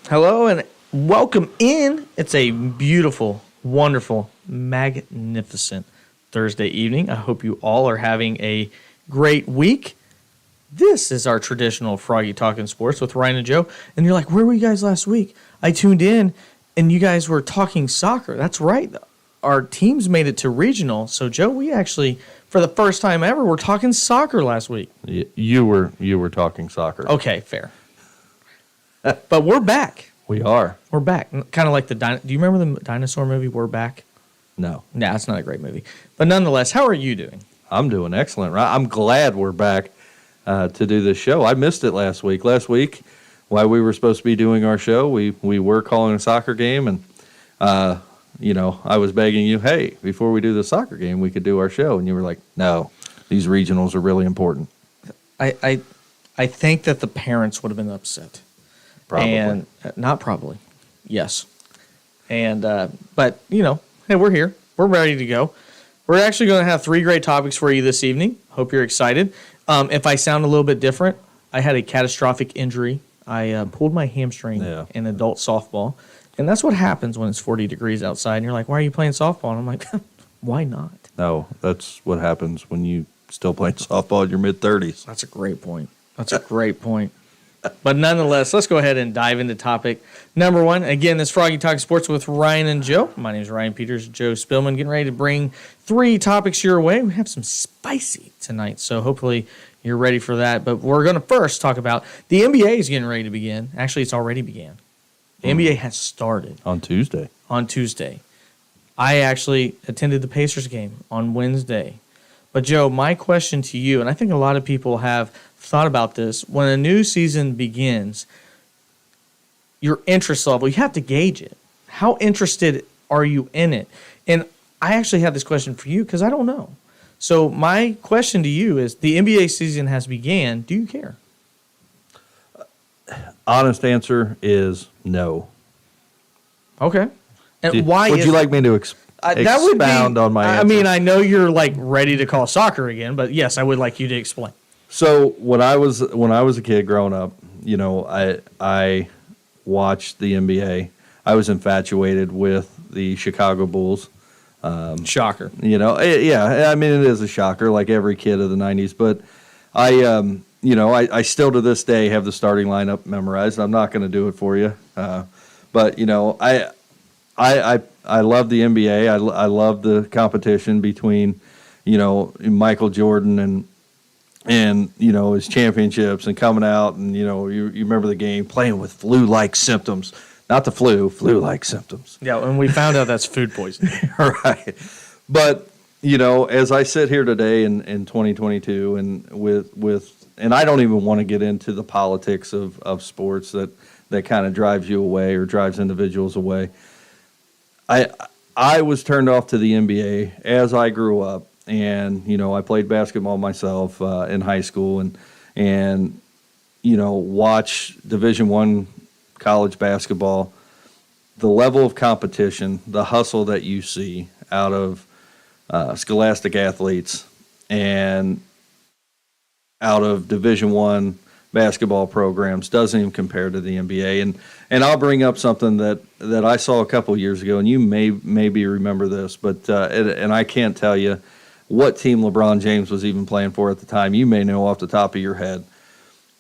Hello and welcome in. It's a beautiful, wonderful, magnificent Thursday evening. I hope you all are having a great week. This is our traditional Froggy Talkin' Sports with Ryan and Joe. And you're like, where were you guys last week? I tuned in and you guys were talking soccer. That's right. Our teams made it to regional. So, Joe, we actually, for the first time ever, were talking soccer last week. You were talking soccer. Okay, fair. But we're back. We are. We're back. Kind of like do you remember the dinosaur movie, We're Back? No. Nah, it's not a great movie. But nonetheless, how are you doing? I'm doing excellent. Right? I'm glad we're back to do this show. I missed it last week. Last week, while we were supposed to be doing our show, we were calling a soccer game. And, I was begging you, hey, before we do the soccer game, we could do our show. And you were like, no, these regionals are really important. I think that the parents would have been upset. Probably. And not probably. Yes. And but hey, we're here. We're ready to go. We're actually going to have 3 great topics for you this evening. Hope you're excited. If I sound a little bit different, I had a catastrophic injury. I pulled my hamstring in adult softball. And that's what happens when it's 40 degrees outside. And you're like, why are you playing softball? And I'm like, why not? No, that's what happens when you still playing softball in your mid-30s. That's a great point. But nonetheless, let's go ahead and dive into topic number 1. Again, this Froggy Talking Sports with Ryan and Joe. My name is Ryan Peters, Joe Spillman, getting ready to bring 3 topics your way. We have some spicy tonight, so hopefully you're ready for that. But we're going to first talk about the NBA is getting ready to begin. Actually, it's already began. The NBA has started. On Tuesday. I actually attended the Pacers game on Wednesday. But, Joe, my question to you, and I think a lot of people have thought about this, when a new season begins, your interest level, you have to gauge it. How interested are you in it? And I actually have this question for you because I don't know. So my question to you is, the NBA season has began. Do you care? Honest answer is no. Okay. And why would you like me to expound on my answer? I mean, I know you're like ready to call soccer again, but yes, I would like you to explain. So when I was a kid growing up, I watched the NBA. I was infatuated with the Chicago Bulls. Shocker. I mean, it is a shocker, like every kid of the 90s. But I still to this day have the starting lineup memorized. I'm not going to do it for you. But I love the NBA. I love the competition between, Michael Jordan and his championships and coming out and, you remember the game, playing with flu-like symptoms. Not the flu-like symptoms. Yeah, and we found out that's food poisoning. Right. But, as I sit here today in 2022 and and I don't even want to get into the politics of sports that kind of drives you away or drives individuals away. I was turned off to the NBA as I grew up. And, I played basketball myself in high school and watch Division I college basketball. The level of competition, the hustle that you see out of scholastic athletes and out of Division I basketball programs doesn't even compare to the NBA. And I'll bring up something that I saw a couple years ago, and you maybe remember this, but and I can't tell you what team LeBron James was even playing for at the time. You may know off the top of your head.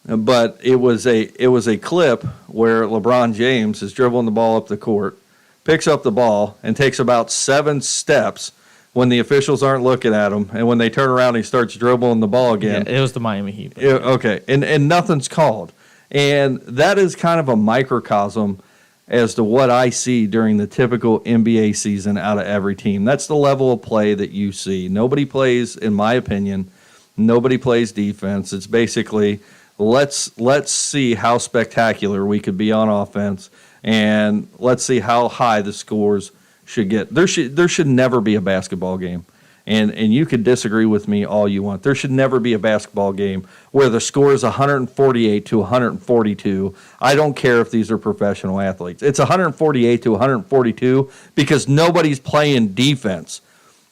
But it was a clip where LeBron James is dribbling the ball up the court, picks up the ball, and takes about 7 steps when the officials aren't looking at him. And when they turn around, he starts dribbling the ball again. Yeah, it was the Miami Heat. Okay, and nothing's called. And that is kind of a microcosm as to what I see during the typical NBA season out of every team. That's the level of play that you see. Nobody plays, in my opinion, defense. It's basically, let's see how spectacular we could be on offense, and let's see how high the scores should get. There should never be a basketball game. And you can disagree with me all you want. There should never be a basketball game where the score is 148 to 142. I don't care if these are professional athletes. It's 148 to 142 because nobody's playing defense.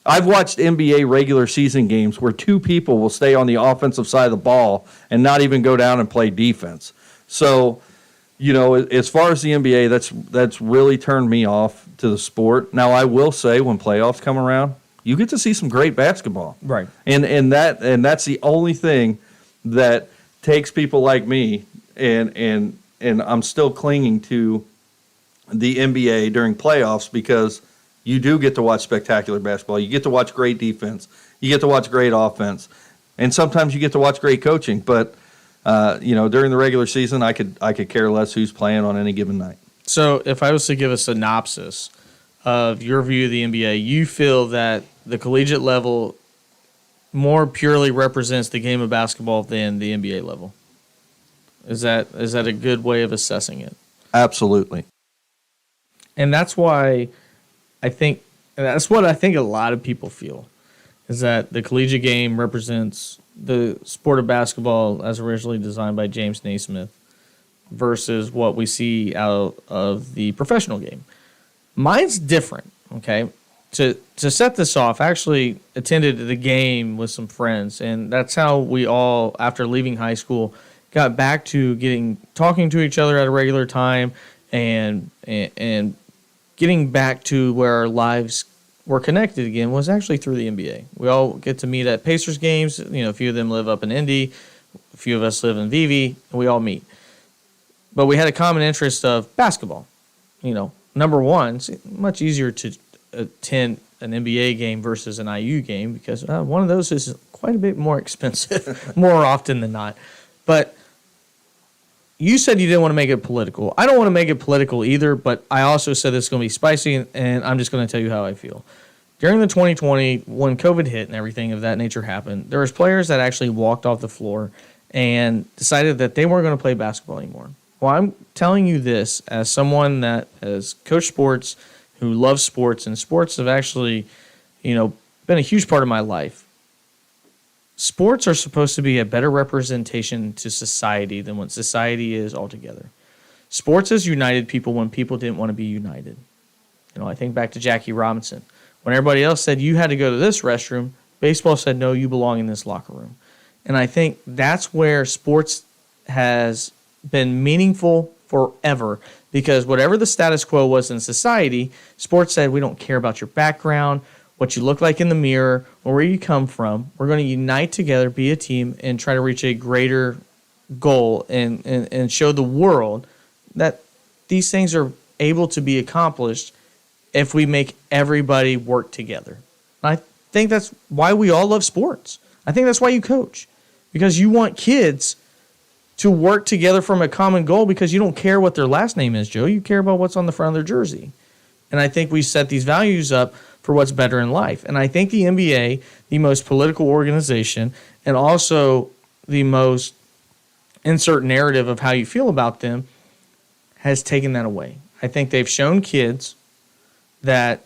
I've watched NBA regular season games where 2 people will stay on the offensive side of the ball and not even go down and play defense. So As far as the NBA, that's really turned me off to the sport. Now, I will say, when playoffs come around, you get to see some great basketball, Right. And that's the only thing that takes people like me, and I'm still clinging to the NBA during playoffs, because you do get to watch spectacular basketball. You get to watch great defense. You get to watch great offense, and sometimes you get to watch great coaching. But during the regular season, I could care less who's playing on any given night. So if I was to give a synopsis of your view of the NBA, you feel that the collegiate level more purely represents the game of basketball than the NBA level. Is that a good way of assessing it? Absolutely. And that's why that's what I think a lot of people feel, is that the collegiate game represents the sport of basketball as originally designed by James Naismith versus what we see out of the professional game. Mine's different, okay? To set this off, I actually attended the game with some friends, and that's how we all, after leaving high school, got back to talking to each other at a regular time and getting back to where our lives were connected again was actually through the NBA. We all get to meet at Pacers games. A few of them live up in Indy. A few of us live in Vivi, and we all meet. But we had a common interest of basketball. Number one, it's much easier to attend an NBA game versus an IU game because one of those is quite a bit more expensive more often than not. But you said you didn't want to make it political. I don't want to make it political either, but I also said it's going to be spicy, and I'm just going to tell you how I feel. During the 2020, when COVID hit and everything of that nature happened, there was players that actually walked off the floor and decided that they weren't going to play basketball anymore. Well, I'm telling you this as someone that has coached sports, who loves sports, and sports have actually, been a huge part of my life. Sports are supposed to be a better representation to society than what society is altogether. Sports has united people when people didn't want to be united. I think back to Jackie Robinson. When everybody else said you had to go to this restroom, baseball said, no, you belong in this locker room. And I think that's where sports has been meaningful forever, because whatever the status quo was in society, sports said, we don't care about your background, what you look like in the mirror, or where you come from. We're going to unite together, be a team, and try to reach a greater goal and show the world that these things are able to be accomplished if we make everybody work together. I think that's why we all love sports. I think that's why you coach, because you want kids to work together from a common goal, because you don't care what their last name is, Joe. You care about what's on the front of their jersey. And I think we set these values up for what's better in life. And I think the NBA, the most political organization, and also the most insert narrative of how you feel about them, has taken that away. I think they've shown kids that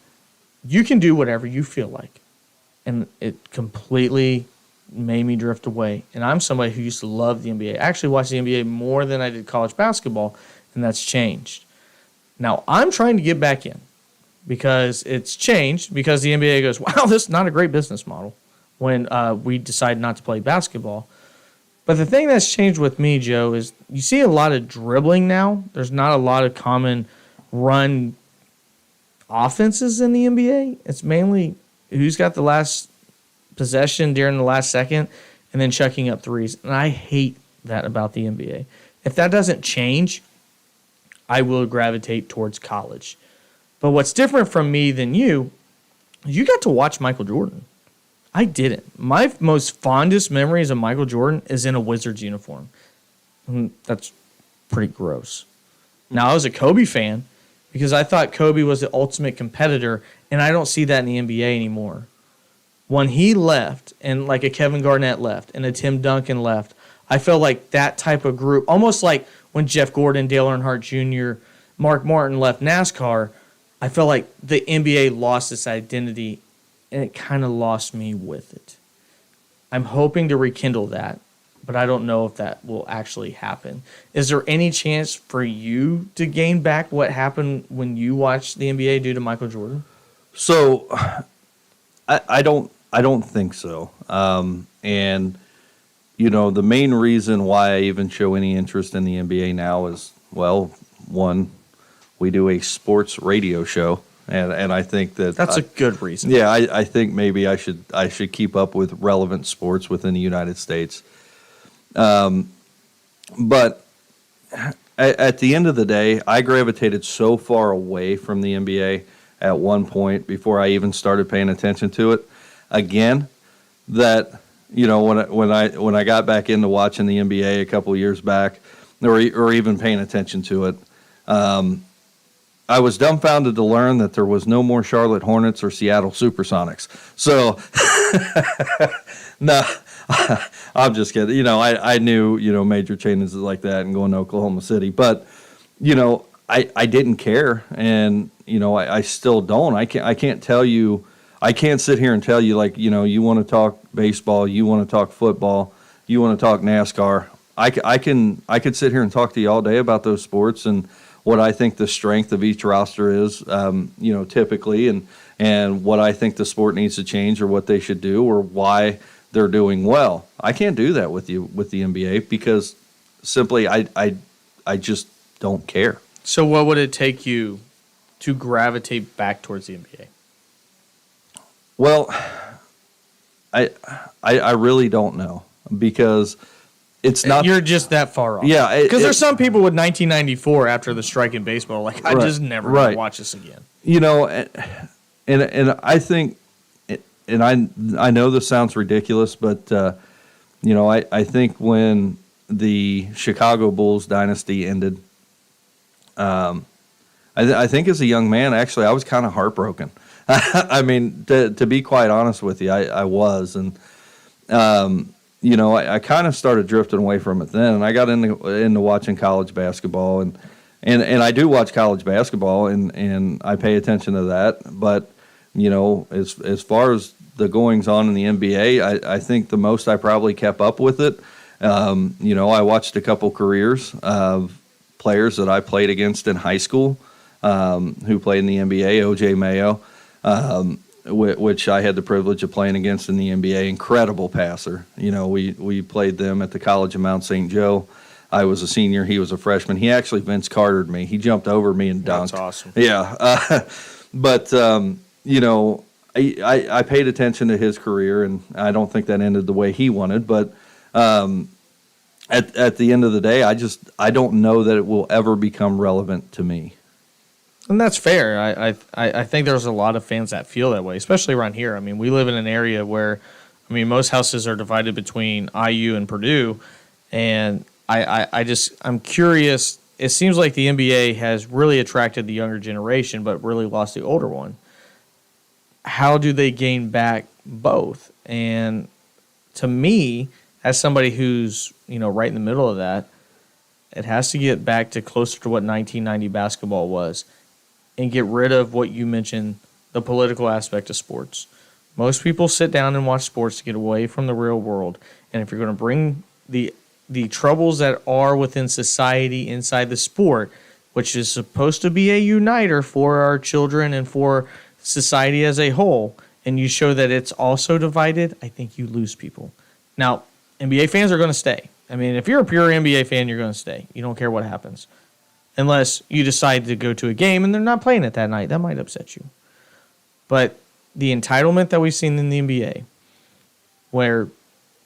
you can do whatever you feel like. And it completely made me drift away. And I'm somebody who used to love the NBA. I actually watched the NBA more than I did college basketball, and that's changed. Now, I'm trying to get back in because it's changed, because the NBA goes, wow, this is not a great business model when we decide not to play basketball. But the thing that's changed with me, Joe, is you see a lot of dribbling now. There's not a lot of common run offenses in the NBA. It's mainly who's got the last possession during the last second and then chucking up threes. And I hate that about the NBA. If that doesn't change, I will gravitate towards college. But what's different from me than you got to watch Michael Jordan. I didn't. My most fondest memories of Michael Jordan is in a Wizards uniform. That's pretty gross. Now, I was a Kobe fan because I thought Kobe was the ultimate competitor, and I don't see that in the NBA anymore. When he left, and like a Kevin Garnett left, and a Tim Duncan left, I felt like that type of group, almost like when Jeff Gordon, Dale Earnhardt Jr., Mark Martin left NASCAR, I felt like the NBA lost its identity, and it kind of lost me with it. I'm hoping to rekindle that, but I don't know if that will actually happen. Is there any chance for you to gain back what happened when you watched the NBA due to Michael Jordan? So, I don't think so. And the main reason why I even show any interest in the NBA now is Well, one, we do a sports radio show, and I think that's a good reason. Yeah, I think maybe I should keep up with relevant sports within the United States. But at the end of the day, I gravitated so far away from the NBA at one point before I even started paying attention to it again, that when I got back into watching the NBA a couple of years back, or even paying attention to it, I was dumbfounded to learn that there was no more Charlotte Hornets or Seattle Supersonics. So, no, I'm just kidding. I knew, major changes like that and going to Oklahoma City. But, I didn't care. And, I still don't. I can't tell you. I can't sit here and tell you, like, you want to talk baseball, you want to talk football, you want to talk NASCAR. I could sit here and talk to you all day about those sports and what I think the strength of each roster is, typically, and what I think the sport needs to change or what they should do or why they're doing well. I can't do that with you with the NBA because simply I just don't care. So what would it take you to gravitate back towards the NBA? Well, I really don't know because it's not. You're just that far off. Yeah, because there's some people with 1994 after the strike in baseball, like I just never gonna watch this again. And I think, and I know this sounds ridiculous, but I think when the Chicago Bulls dynasty ended, I think as a young man, actually, I was kind of heartbroken. I mean, to be quite honest with you, I was. And, I kind of started drifting away from it then. And I got into watching college basketball. And I do watch college basketball, and I pay attention to that. But, as far as the goings-on in the NBA, I think the most I probably kept up with it. I watched a couple careers of players that I played against in high school who played in the NBA, O.J. Mayo, which I had the privilege of playing against in the NBA. Incredible passer. We played them at the College of Mount St. Joe. I was a senior. He was a freshman. He actually Vince Cartered me. He jumped over me and dunked. That's awesome. Yeah. But, I paid attention to his career, and I don't think that ended the way he wanted. But at the end of the day, I don't know that it will ever become relevant to me. And that's fair. I think there's a lot of fans that feel that way, especially around here. I mean, we live in an area where, most houses are divided between IU and Purdue, and I'm curious. It seems like the NBA has really attracted the younger generation, but really lost the older one. How do they gain back both? And to me, as somebody who's right in the middle of that, it has to get back to closer to what 1990 basketball was, and get rid of what you mentioned, the political aspect of sports. Most people sit down and watch sports to get away from the real world. And if you're going to bring the troubles that are within society inside the sport, which is supposed to be a uniter for our children and for society as a whole, and you show that it's also divided, I think you lose people. Now, NBA fans are going to stay. If you're a pure NBA fan, you're going to stay. You don't care what happens. Unless you decide to go to a game and they're not playing it that night. That might upset you. But the entitlement that we've seen in the NBA, where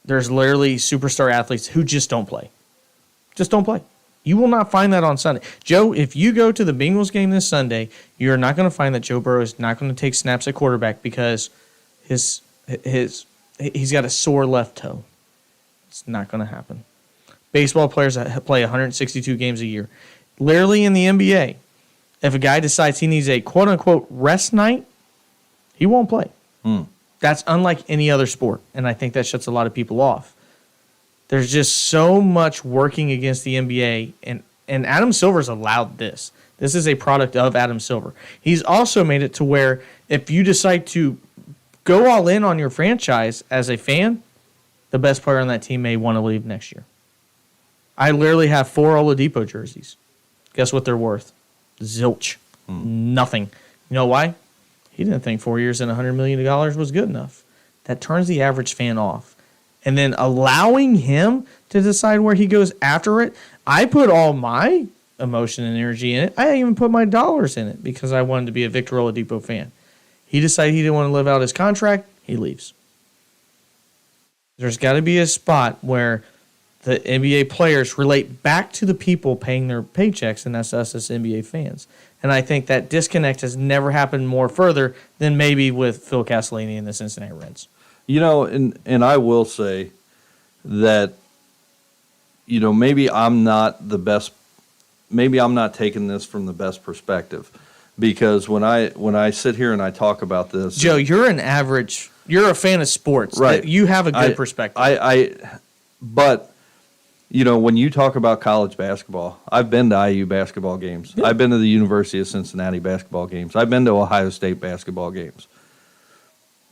there's literally superstar athletes who just don't play. Just don't play. You will not find that on Sunday. Joe, if you go to the Bengals game this Sunday, you're not going to find that Joe Burrow is not going to take snaps at quarterback because he's got a sore left toe. It's not going to happen. Baseball players that play 162 games a year. Literally in the NBA, if a guy decides he needs a quote-unquote rest night, he won't play. That's unlike any other sport, and I think that shuts a lot of people off. There's just so much working against the NBA, and Adam Silver's allowed this. This is a product of Adam Silver. He's also made it to where if you decide to go all in on your franchise as a fan, the best player on that team may want to leave next year. I literally have 4 Oladipo jerseys. Guess what they're worth? Zilch. Nothing. You know why? He didn't think 4 years and $100 million was good enough. That turns the average fan off. And then allowing him to decide where he goes after it, I put all my emotion and energy in it. I even put my dollars in it because I wanted to be a Victor Oladipo fan. He decided he didn't want to live out his contract. He leaves. There's got to be a spot where the NBA players relate back to the people paying their paychecks, and that's us as NBA fans. And I think that disconnect has never happened more further than maybe with Phil Castellini and the Cincinnati Reds. And I will say that, maybe I'm not the best. Maybe I'm not taking this from the best perspective, because when I sit here and I talk about this, Joe, you're a fan of sports, right? You have a good perspective. But when you talk about college basketball, I've been to IU basketball games. Yeah. I've been to the University of Cincinnati basketball games. I've been to Ohio State basketball games.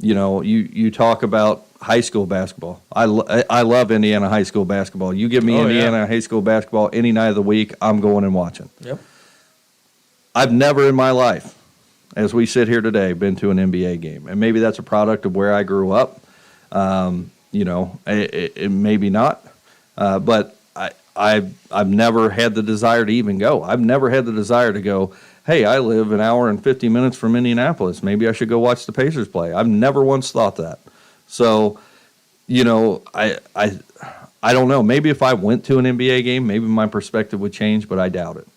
You talk about high school basketball. I love Indiana high school basketball. You give me Indiana high school basketball any night of the week, I'm going and watching. Yep. I've never in my life, as we sit here today, been to an NBA game. And maybe that's a product of where I grew up. It maybe not. But I've never had the desire to even go. I've never had the desire to go, hey, I live an hour and 50 minutes from Indianapolis. Maybe I should go watch the Pacers play. I've never once thought that. So, I don't know. Maybe if I went to an NBA game, maybe my perspective would change, but I doubt it.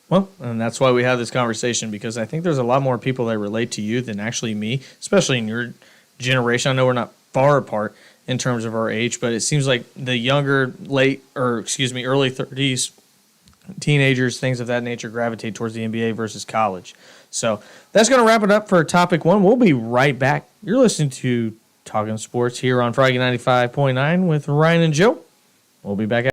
Well, and that's why we have this conversation, because I think there's a lot more people that relate to you than actually me, especially in your generation. I know we're not far apart in terms of our age, but it seems like the younger, early 30s, teenagers, things of that nature gravitate towards the NBA versus college. So that's going to wrap it up for topic one. We'll be right back. You're listening to Talkin' Sports here on Froggy 95.9 with Ryan and Joe. We'll be back.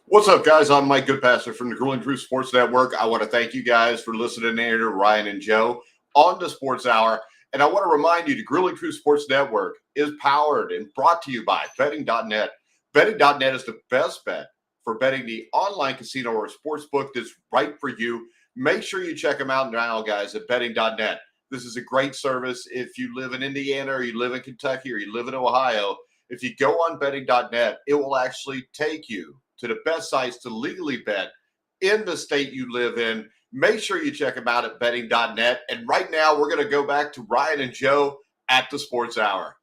What's up, guys? I'm Mike Goodpasser from the Grueling Truth Sports Network. I want to thank you guys for listening here to Ryan and Joe on the Sports Hour. And I want to remind you, the Grueling Truth Sports Network is powered and brought to you by betting.net. Betting.net is the best bet for betting the online casino or sportsbook that's right for you. Make sure you check them out now, guys, at betting.net. This is a great service. If you live in Indiana or you live in Kentucky or you live in Ohio, if you go on betting.net, it will actually take you to the best sites to legally bet in the state you live in. Make sure you check them out at betting.net. And right now, we're going to go back to Ryan and Joe at the Sports Hour.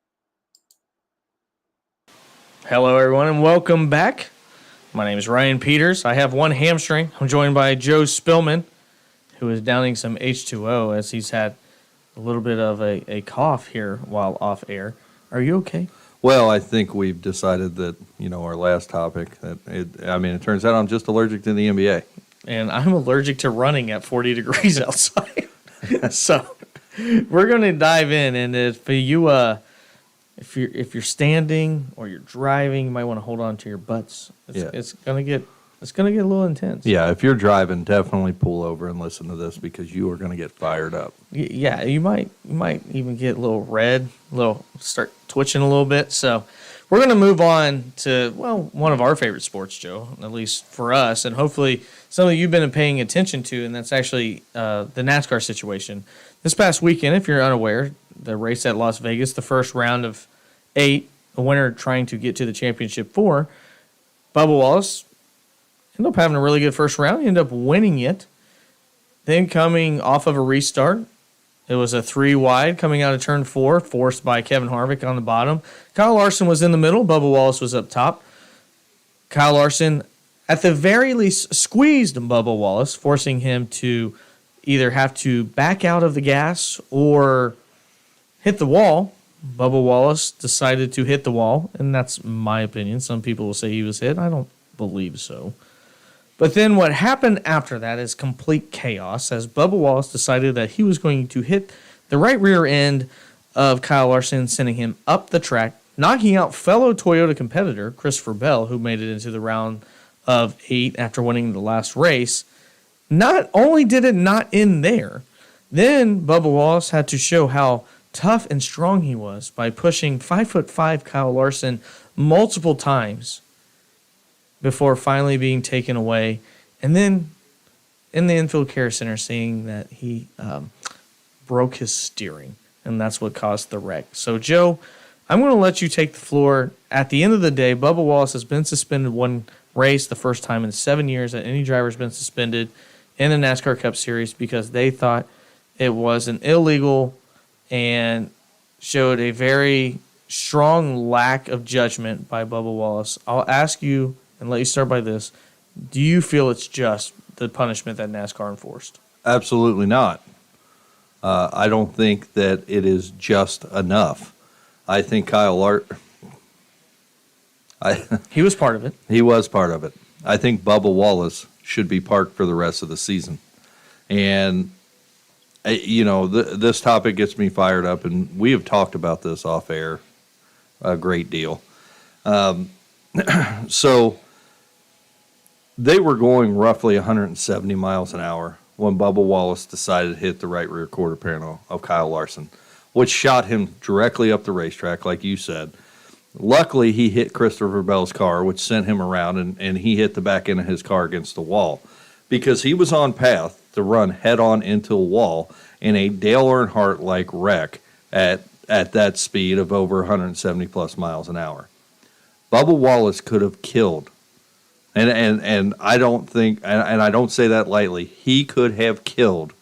Hello, everyone, and welcome back. My name is Ryan Peters. I have one hamstring. I'm joined by Joe Spillman, who is downing some H2O as he's had a little bit of a cough here while off air. Are you okay? Well, I think we've decided that, our last topic, it turns out I'm just allergic to the NBA. And I'm allergic to running at 40 degrees outside. So we're going to dive in. And if you're standing or you're driving, you might want to hold on to your butts. It's going to get a little intense. Yeah, if you're driving, definitely pull over and listen to this because you are going to get fired up. Yeah, you might even get a little red, start twitching a little bit. So we're going to move on to, one of our favorite sports, Joe, at least for us, and hopefully something you've been paying attention to, and that's actually the NASCAR situation. This past weekend, if you're unaware, the race at Las Vegas, the first round of 8, a winner trying to get to the championship 4, Bubba Wallace ended up having a really good first round. He ended up winning it. Then coming off of a restart, it was a 3 wide coming out of turn 4, forced by Kevin Harvick on the bottom. Kyle Larson was in the middle. Bubba Wallace was up top. Kyle Larson, at the very least, squeezed Bubba Wallace, forcing him to either have to back out of the gas or hit the wall. Bubba Wallace decided to hit the wall, and that's my opinion. Some people will say he was hit. I don't believe so. But then what happened after that is complete chaos as Bubba Wallace decided that he was going to hit the right rear end of Kyle Larson, sending him up the track, knocking out fellow Toyota competitor Christopher Bell, who made it into the round of 8 after winning the last race. Not only did it not end there, then Bubba Wallace had to show how tough and strong he was by pushing 5'5" Kyle Larson multiple times before finally being taken away. And then in the infield care center, seeing that he broke his steering, and that's what caused the wreck. So, Joe, I'm going to let you take the floor. At the end of the day, Bubba Wallace has been suspended 1 race, the first time in 7 years that any driver's been suspended in the NASCAR Cup Series because they thought it was an illegal and showed a very strong lack of judgment by Bubba Wallace. I'll ask you and let you start by this. Do you feel it's just the punishment that NASCAR enforced? Absolutely not. I don't think that it is just enough. I think Kyle Larson, he was part of it. He was part of it. I think Bubba Wallace should be parked for the rest of the season. And, this topic gets me fired up, and we have talked about this off air a great deal. So they were going roughly 170 miles an hour when Bubba Wallace decided to hit the right rear quarter panel of Kyle Larson, which shot him directly up the racetrack, like you said. Luckily, he hit Christopher Bell's car, which sent him around, and he hit the back end of his car against the wall because he was on path to run head-on into a wall in a Dale Earnhardt-like wreck at that speed of over 170-plus miles an hour. Bubba Wallace could have killed, and I don't think, and I don't say that lightly, he could have killed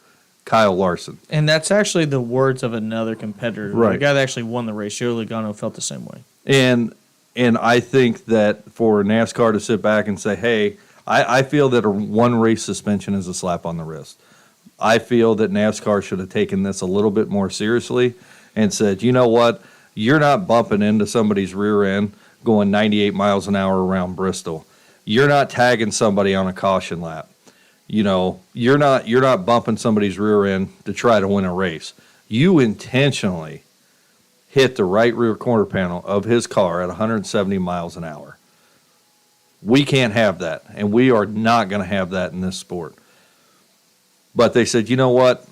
Kyle Larson. And that's actually the words of another competitor. Right. The guy that actually won the race, Joe Logano, felt the same way. And I think that for NASCAR to sit back and say, hey, I feel that a one-race suspension is a slap on the wrist. I feel that NASCAR should have taken this a little bit more seriously and said, you know what, you're not bumping into somebody's rear end going 98 miles an hour around Bristol. You're not tagging somebody on a caution lap. You're not bumping somebody's rear end to try to win a race. You intentionally hit the right rear quarter panel of his car at 170 miles an hour. We can't have that, and we are not going to have that in this sport. But they said, you know what?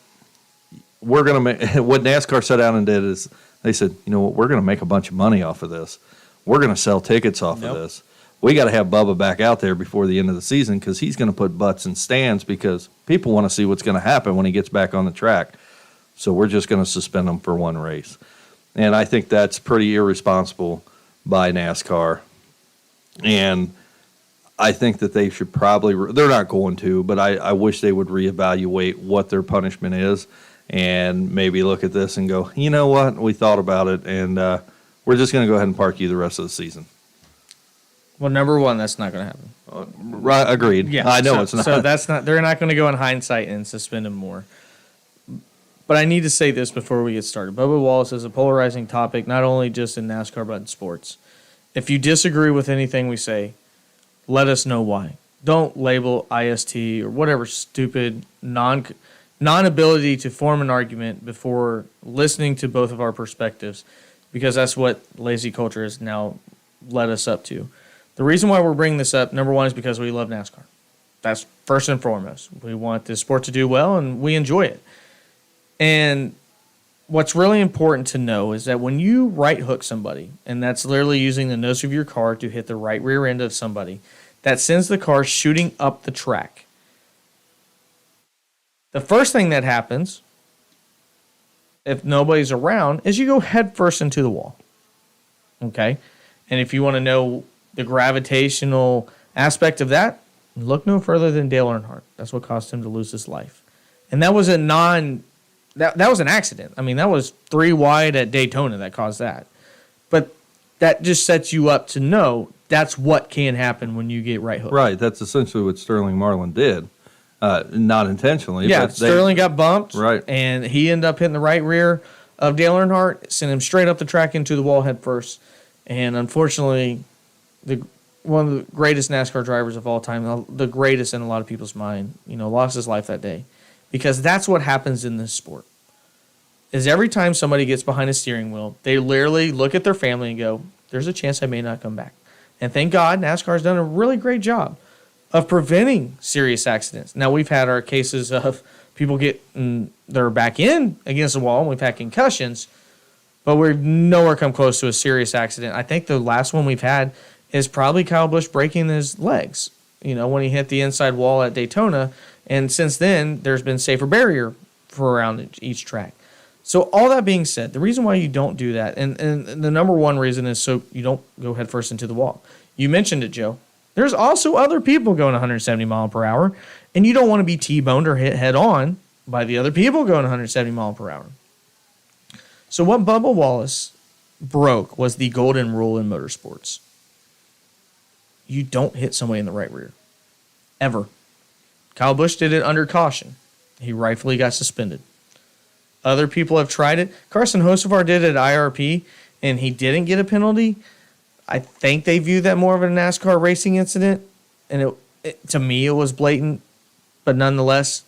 We're going to make what NASCAR sat down and did is they said, you know what? We're going to make a bunch of money off of this. We're going to sell tickets off of this. We got to have Bubba back out there before the end of the season because he's going to put butts in stands because people want to see what's going to happen when he gets back on the track. So we're just going to suspend him for one race. And I think that's pretty irresponsible by NASCAR. And I think that they should probably, they're not going to, but I wish they would reevaluate what their punishment is and maybe look at this and go, you know what, we thought about it, and we're just going to go ahead and park you the rest of the season. Well, number one, that's not going to happen. Right, agreed. Yeah, I know it's not. So that's not. They're not going to go in hindsight and suspend him more. But I need to say this before we get started. Bubba Wallace is a polarizing topic, not only just in NASCAR but in sports. If you disagree with anything we say, let us know why. Don't label IST or whatever stupid non-ability to form an argument before listening to both of our perspectives, because that's what lazy culture has now led us up to. The reason why we're bringing this up, number one, is because we love NASCAR. That's first and foremost. We want the sport to do well, and we enjoy it. And what's really important to know is that when you right hook somebody, and that's literally using the nose of your car to hit the right rear end of somebody, that sends the car shooting up the track. The first thing that happens, if nobody's around, is you go head first into the wall. Okay? And if you want to know the gravitational aspect of that, look no further than Dale Earnhardt. That's what caused him to lose his life. And that was that was an accident. I mean, that was 3 wide at Daytona that caused that. But that just sets you up to know that's what can happen when you get right hooked. Right. That's essentially what Sterling Marlin did. Not intentionally. Yeah, but Sterling got bumped. Right. And he ended up hitting the right rear of Dale Earnhardt, sent him straight up the track into the wall head first. And unfortunately, one of the greatest NASCAR drivers of all time, the greatest in a lot of people's mind, lost his life that day. Because that's what happens in this sport. Is every time somebody gets behind a steering wheel, they literally look at their family and go, there's a chance I may not come back. And thank God, NASCAR's done a really great job of preventing serious accidents. Now, we've had our cases of people getting their back in against the wall, and we've had concussions, but we've nowhere come close to a serious accident. I think the last one we've had is probably Kyle Busch breaking his legs, when he hit the inside wall at Daytona. And since then, there's been safer barrier for around each track. So all that being said, the reason why you don't do that, and the number one reason is so you don't go headfirst into the wall. You mentioned it, Joe. There's also other people going 170 mile per hour, and you don't want to be T-boned or hit head on by the other people going 170 mile per hour. So what Bubba Wallace broke was the golden rule in motorsports. You don't hit somebody in the right rear. Ever. Kyle Busch did it under caution. He rightfully got suspended. Other people have tried it. Carson Hocevar did it at IRP, and he didn't get a penalty. I think they view that more of a NASCAR racing incident, and to me it was blatant. But nonetheless,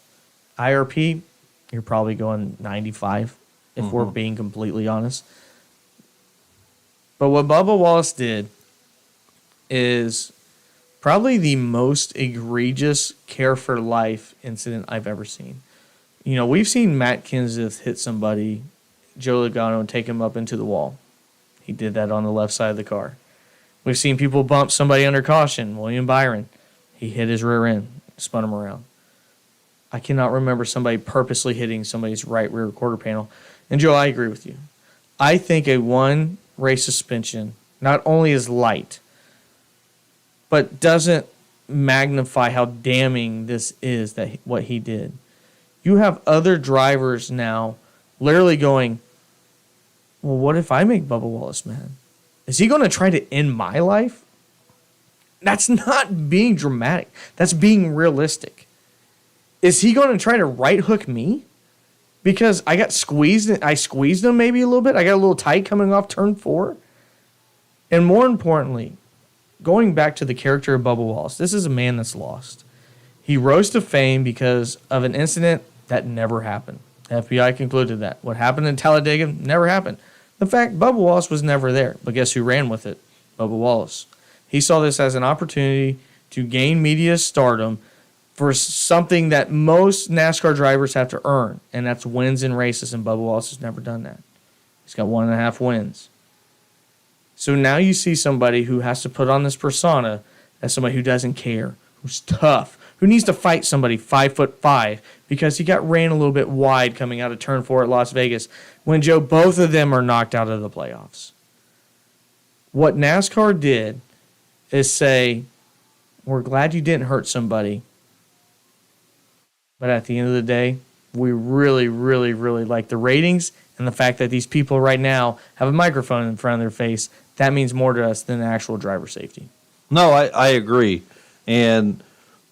IRP, you're probably going 95 if we're being completely honest. But what Bubba Wallace did is probably the most egregious care for life incident I've ever seen. You know, we've seen Matt Kenseth hit somebody, Joe Logano, and take him up into the wall. He did that on the left side of the car. We've seen people bump somebody under caution. William Byron, he hit his rear end, spun him around. I cannot remember somebody purposely hitting somebody's right rear quarter panel. And Joe, I agree with you. I think a one race suspension not only is light, but doesn't magnify how damning this is, that what he did. You have other drivers now literally going, well, what if I make Bubba Wallace mad? Is he going to try to end my life? That's not being dramatic. That's being realistic. Is he going to try to right hook me? Because I got squeezed. I squeezed him maybe a little bit. I got a little tight coming off turn 4. And more importantly, going back to the character of Bubba Wallace, this is a man that's lost. He rose to fame because of an incident that never happened. The FBI concluded that. What happened in Talladega never happened. The fact, Bubba Wallace was never there. But guess who ran with it? Bubba Wallace. He saw this as an opportunity to gain media stardom for something that most NASCAR drivers have to earn, and that's wins in races, and Bubba Wallace has never done that. He's got 1.5 wins. So now you see somebody who has to put on this persona as somebody who doesn't care, who's tough, who needs to fight somebody 5'5" because he got ran a little bit wide coming out of turn 4 at Las Vegas when, Joe, both of them are knocked out of the playoffs. What NASCAR did is say, we're glad you didn't hurt somebody, but at the end of the day, we really, really, really like the ratings and the fact that these people right now have a microphone in front of their face. That means more to us than actual driver safety. No, I agree. And,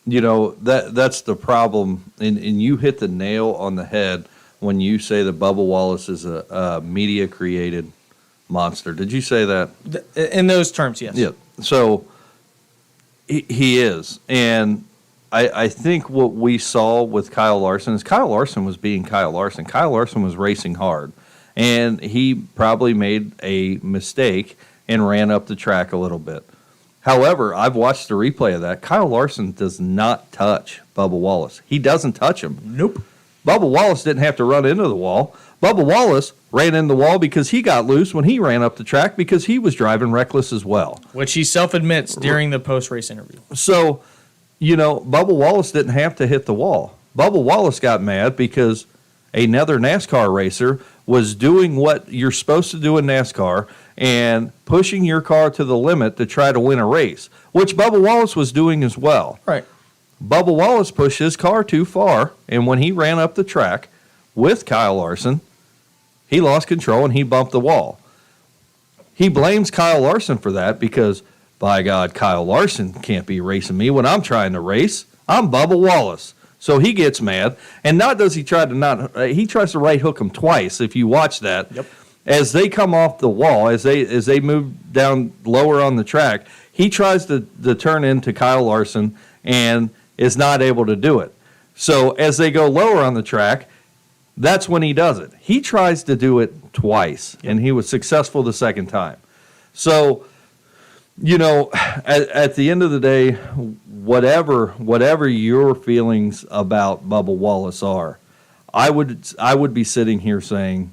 you know, that's the problem. And you hit the nail on the head when you say that Bubba Wallace is a media-created monster. Did you say that? In those terms, yes. Yeah. So he is. And I think what we saw with Kyle Larson is Kyle Larson was being Kyle Larson. Kyle Larson was racing hard. And he probably made a mistake and ran up the track a little bit. However, I've watched the replay of that. Kyle Larson does not touch Bubba Wallace. He doesn't touch him. Nope. Bubba Wallace didn't have to run into the wall. Bubba Wallace ran in the wall because he got loose when he ran up the track because he was driving reckless as well. Which he self-admits during the post-race interview. So, you know, Bubba Wallace didn't have to hit the wall. Bubba Wallace got mad because another NASCAR racer was doing what you're supposed to do in NASCAR and pushing your car to the limit to try to win a race, which Bubba Wallace was doing as well. Right. Bubba Wallace pushed his car too far, and when he ran up the track with Kyle Larson, he lost control and he bumped the wall. He blames Kyle Larson for that because, by God, Kyle Larson can't be racing me when I'm trying to race. I'm Bubba Wallace. So he gets mad, and not does he try to not. He tries to right hook him twice. If you watch that, yep. As they come off the wall, as they move down lower on the track, he tries to turn into Kyle Larson and is not able to do it. So as they go lower on the track, that's when he does it. He tries to do it twice, and he was successful the second time. So, you know, at the end of the day, whatever your feelings about Bubba Wallace are, I would be sitting here saying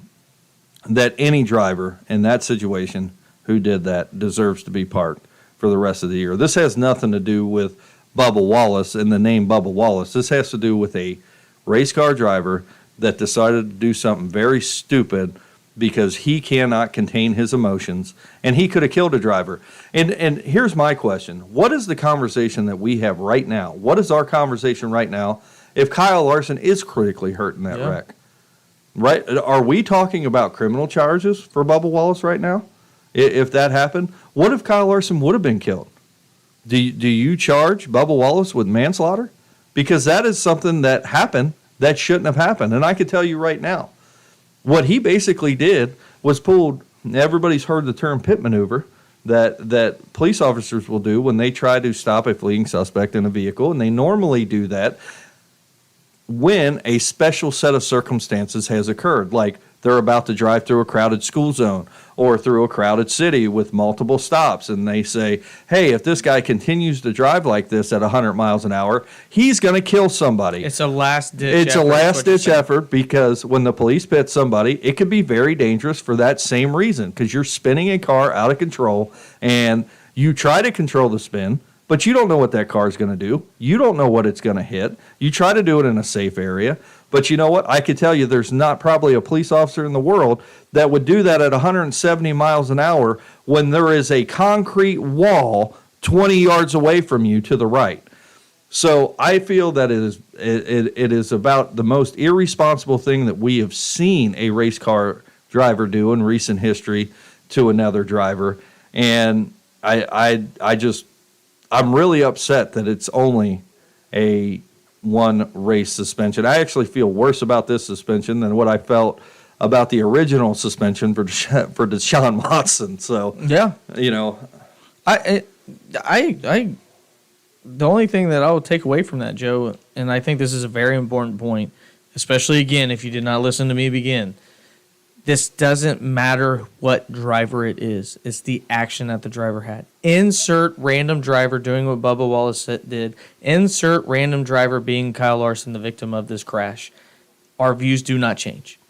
that any driver in that situation who did that deserves to be parked for the rest of the year. This has nothing to do with Bubba Wallace and the name Bubba Wallace. This has to do with a race car driver that decided to do something very stupid because he cannot contain his emotions, and he could have killed a driver. And here's my question. What is the conversation that we have right now? What is our conversation right now if Kyle Larson is critically hurt in that wreck? Right? Are we talking about criminal charges for Bubba Wallace right now? If that happened, what if Kyle Larson would have been killed? Do you charge Bubba Wallace with manslaughter? Because that is something that happened that shouldn't have happened. And I can tell you right now, what he basically did was pulled, everybody's heard the term pit maneuver, that police officers will do when they try to stop a fleeing suspect in a vehicle, and they normally do that when a special set of circumstances has occurred, like they're about to drive through a crowded school zone or through a crowded city with multiple stops, and they say, hey, if this guy continues to drive like this at 100 miles an hour, he's going to kill somebody. It's a last-ditch effort. It's a last-ditch effort because when the police pit somebody, it could be very dangerous for that same reason, because you're spinning a car out of control, and you try to control the spin, but you don't know what that car is going to do. You don't know what it's going to hit. You try to do it in a safe area. But you know what? I could tell you there's not probably a police officer in the world that would do that at 170 miles an hour when there is a concrete wall 20 yards away from you to the right. So I feel that it is about the most irresponsible thing that we have seen a race car driver do in recent history to another driver. And I'm really upset that it's only a one race suspension. I actually feel worse about this suspension than what I felt about the original suspension for Deshaun Watson. So yeah, I the only thing that I would take away from that, Joe, and I think this is a very important point, especially again if you did not listen to me begin. This doesn't matter what driver it is. It's the action that the driver had. Insert random driver doing what Bubba Wallace did. Insert random driver being Kyle Larson, the victim of this crash. Our views do not change.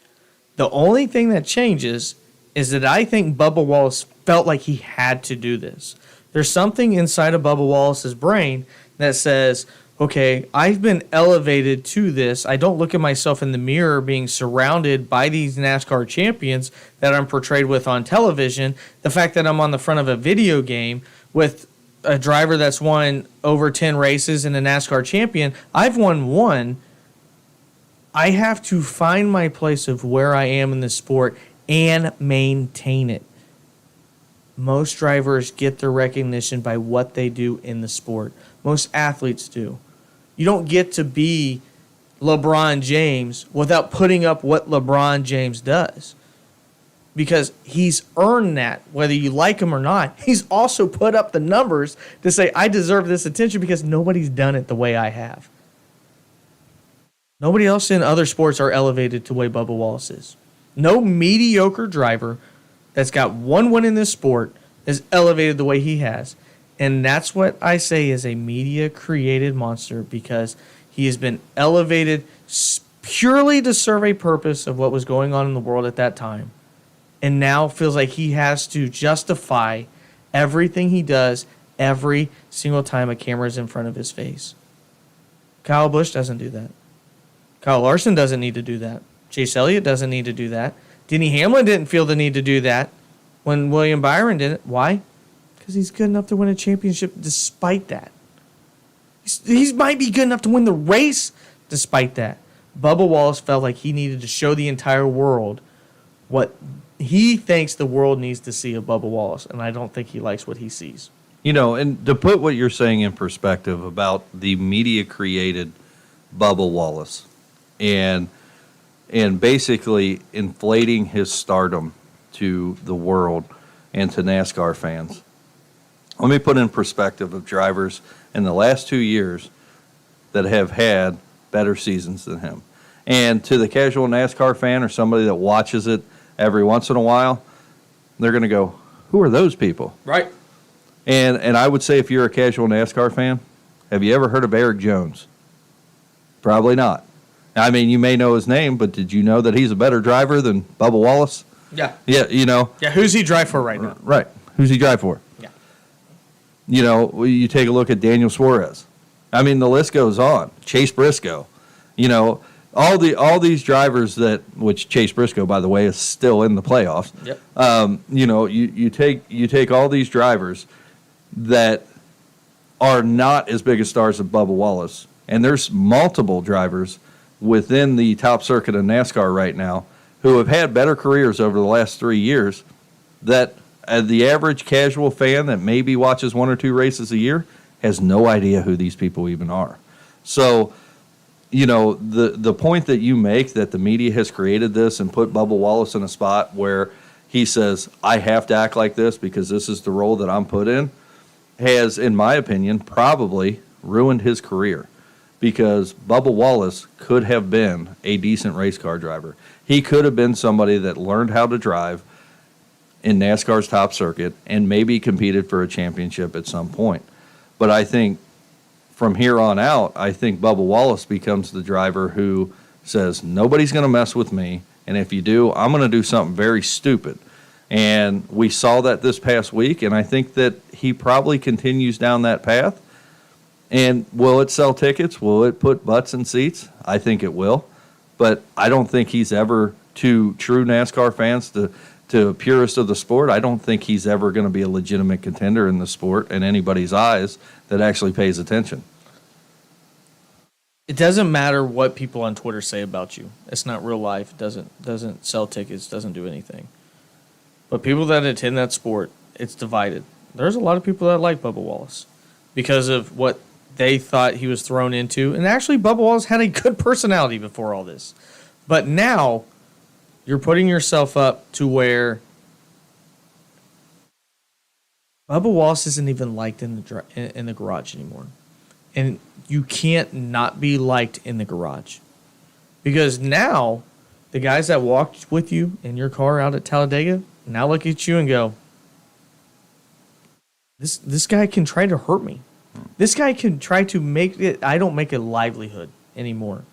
The only thing that changes is that I think Bubba Wallace felt like he had to do this. There's something inside of Bubba Wallace's brain that says, okay, I've been elevated to this. I don't look at myself in the mirror being surrounded by these NASCAR champions that I'm portrayed with on television. The fact that I'm on the front of a video game with a driver that's won over 10 races and a NASCAR champion, I've won one. I have to find my place of where I am in the sport and maintain it. Most drivers get their recognition by what they do in the sport. Most athletes do. You don't get to be LeBron James without putting up what LeBron James does. Because he's earned that, whether you like him or not. He's also put up the numbers to say, I deserve this attention because nobody's done it the way I have. Nobody else in other sports are elevated to the way Bubba Wallace is. No mediocre driver that's got one win in this sport is elevated the way he has. And that's what I say is a media-created monster, because he has been elevated purely to serve a purpose of what was going on in the world at that time. And now feels like he has to justify everything he does every single time a camera is in front of his face. Kyle Busch doesn't do that. Kyle Larson doesn't need to do that. Chase Elliott doesn't need to do that. Denny Hamlin didn't feel the need to do that when William Byron didn't. Why? Because he's good enough to win a championship despite that. He might be good enough to win the race despite that. Bubba Wallace felt like he needed to show the entire world what he thinks the world needs to see of Bubba Wallace, and I don't think he likes what he sees. And to put what you're saying in perspective about the media-created Bubba Wallace and basically inflating his stardom to the world and to NASCAR fans. Let me put in perspective of drivers in the last 2 years that have had better seasons than him. And to the casual NASCAR fan or somebody that watches it every once in a while, they're going to go, who are those people? Right. And I would say if you're a casual NASCAR fan, have you ever heard of Eric Jones? Probably not. I mean, you may know his name, but did you know that he's a better driver than Bubba Wallace? Yeah. Yeah, Yeah, who's he drive for right now? Right. Who's he drive for? Yeah. You take a look at Daniel Suarez. I mean, the list goes on. Chase Briscoe. all these drivers which Chase Briscoe, by the way, is still in the playoffs. Yep. You take all these drivers that are not as big as stars as Bubba Wallace, and there's multiple drivers within the top circuit of NASCAR right now who have had better careers over the last 3 years that the average casual fan that maybe watches 1 or 2 races a year has no idea who these people even are. So, the point that you make that the media has created this and put Bubba Wallace in a spot where he says, I have to act like this because this is the role that I'm put in, has, in my opinion, probably ruined his career, because Bubba Wallace could have been a decent race car driver. He could have been somebody that learned how to drive in NASCAR's top circuit and maybe competed for a championship at some point. But I think from here on out, I think Bubba Wallace becomes the driver who says, nobody's going to mess with me, and if you do, I'm going to do something very stupid. And we saw that this past week, and I think that he probably continues down that path. And will it sell tickets? Will it put butts in seats? I think it will. But I don't think he's ever, to true NASCAR fans, to purists of the sport, I don't think he's ever going to be a legitimate contender in the sport in anybody's eyes that actually pays attention. It doesn't matter what people on Twitter say about you. It's not real life. It doesn't sell tickets, doesn't do anything. But people that attend that sport, it's divided. There's a lot of people that like Bubba Wallace because of what they thought he was thrown into. And actually, Bubba Wallace had a good personality before all this. But now you're putting yourself up to where Bubba Wallace isn't even liked in the garage anymore. And you can't not be liked in the garage. Because now the guys that walked with you in your car out at Talladega now look at you and go, this guy can try to hurt me. This guy can try to make it, I don't make a livelihood anymore.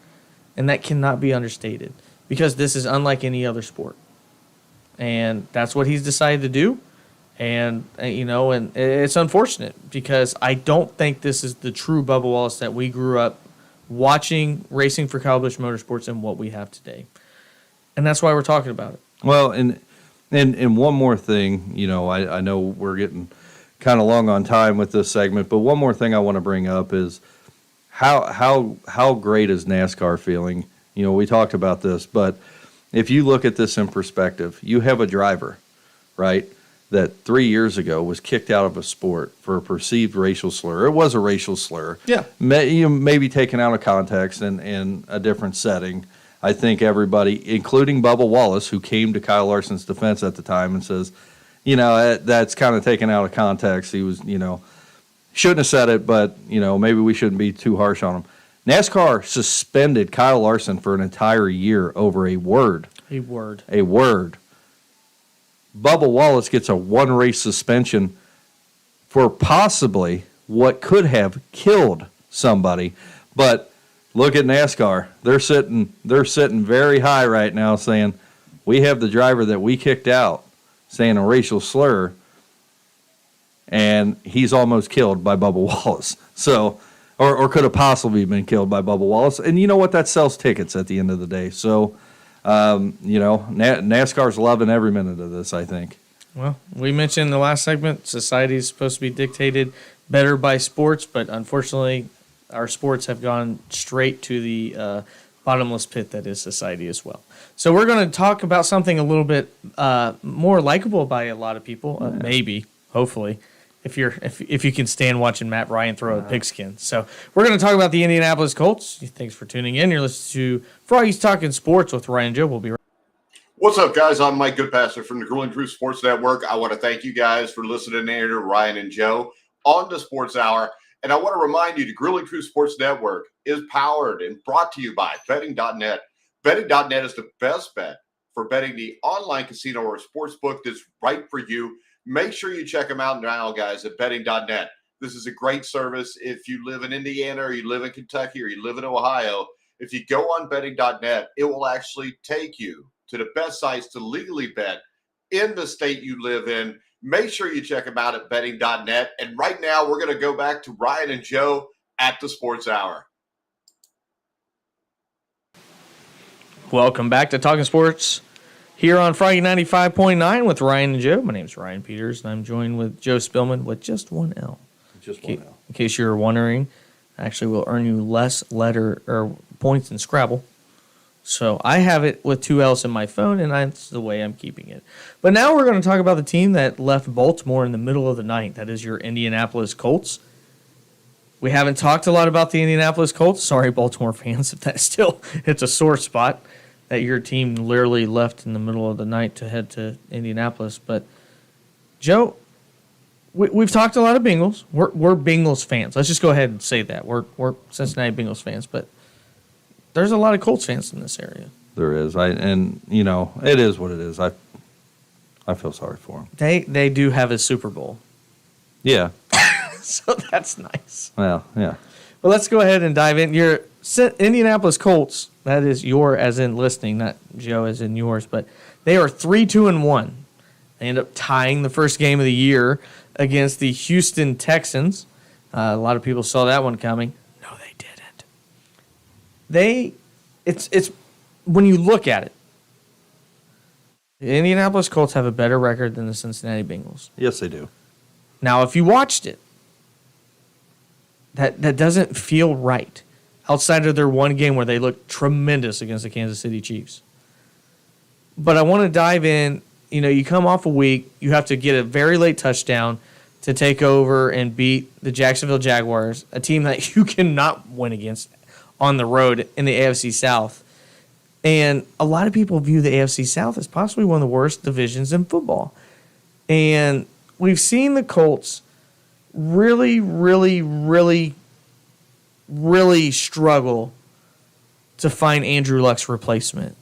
And that cannot be understated because this is unlike any other sport. And that's what he's decided to do. And it's unfortunate because I don't think this is the true Bubba Wallace that we grew up watching racing for Kyle Busch Motorsports and what we have today. And that's why we're talking about it. Well, and one more thing, I know we're getting kind of long on time with this segment, but one more thing I want to bring up is how great is NASCAR feeling? We talked about this, but if you look at this in perspective, you have a driver, right, that 3 years ago was kicked out of a sport for a perceived racial slur. It was a racial slur. Yeah. Maybe taken out of context and in a different setting. I think everybody, including Bubba Wallace, who came to Kyle Larson's defense at the time and says, that's kind of taken out of context. He was, shouldn't have said it, but, maybe we shouldn't be too harsh on him. NASCAR suspended Kyle Larson for an entire year over a word. A word. Bubba Wallace gets a 1-race suspension for possibly what could have killed somebody. But look at NASCAR. They're sitting very high right now saying, we have the driver that we kicked out saying a racial slur, and he's almost killed by Bubba Wallace. So, or could have possibly been killed by Bubba Wallace. And you know what? That sells tickets at the end of the day. So, NASCAR's loving every minute of this, I think. Well, we mentioned in the last segment, society is supposed to be dictated better by sports, but unfortunately, our sports have gone straight to the bottomless pit that is society as well. So we're going to talk about something a little bit more likable by a lot of people, maybe, hopefully, if you can stand watching Matt Ryan throw a pigskin. So we're going to talk about the Indianapolis Colts. Thanks for tuning in. You're listening to Froggy's Talking Sports with Ryan and Joe. We'll be right back. What's up, guys? I'm Mike Goodpasser from the Grueling Truth Sports Network. I want to thank you guys for listening in to Ryan and Joe on the Sports Hour. And I want to remind you, the Grueling Truth Sports Network is powered and brought to you by Betting.net. Betting.net is the best bet for betting the online casino or sportsbook that's right for you. Make sure you check them out now, guys, at Betting.net. This is a great service. If you live in Indiana or you live in Kentucky or you live in Ohio, if you go on Betting.net, it will actually take you to the best sites to legally bet in the state you live in. Make sure you check them out at Betting.net. And right now, we're going to go back to Ryan and Joe at the Sports Hour. Welcome back to Talking Sports here on Froggy 95.9 with Ryan and Joe. My name's Ryan Peters, and I'm joined with Joe Spillman with just one L. Just one L. In case you're wondering, actually we'll earn you less letter or points than Scrabble. So I have it with two L's in my phone, and that's the way I'm keeping it. But now we're going to talk about the team that left Baltimore in the middle of the night. That is your Indianapolis Colts. We haven't talked a lot about the Indianapolis Colts. Sorry, Baltimore fans, if that's still it's a sore spot that your team literally left in the middle of the night to head to Indianapolis. But, Joe, we've talked a lot of Bengals. We're Bengals fans. Let's just go ahead and say that. We're Cincinnati Bengals fans. But there's a lot of Colts fans in this area. There is. It is what it is. I feel sorry for them. They do have a Super Bowl. Yeah. So that's nice. Well, yeah. Well, let's go ahead and dive in. Your Indianapolis Colts, that is your as in listening, not Joe as in yours, but they are 3-2-1. They end up tying the first game of the year against the Houston Texans. A lot of people saw that one coming. No, they didn't. It's when you look at it, the Indianapolis Colts have a better record than the Cincinnati Bengals. Yes, they do. Now, if you watched it, that doesn't feel right. Outside of their one game where they looked tremendous against the Kansas City Chiefs. But I want to dive in. You know, you come off a week, you have to get a very late touchdown to take over and beat the Jacksonville Jaguars, a team that you cannot win against on the road in the AFC South. And a lot of people view the AFC South as possibly one of the worst divisions in football. And we've seen the Colts really struggle to find Andrew Luck's replacement.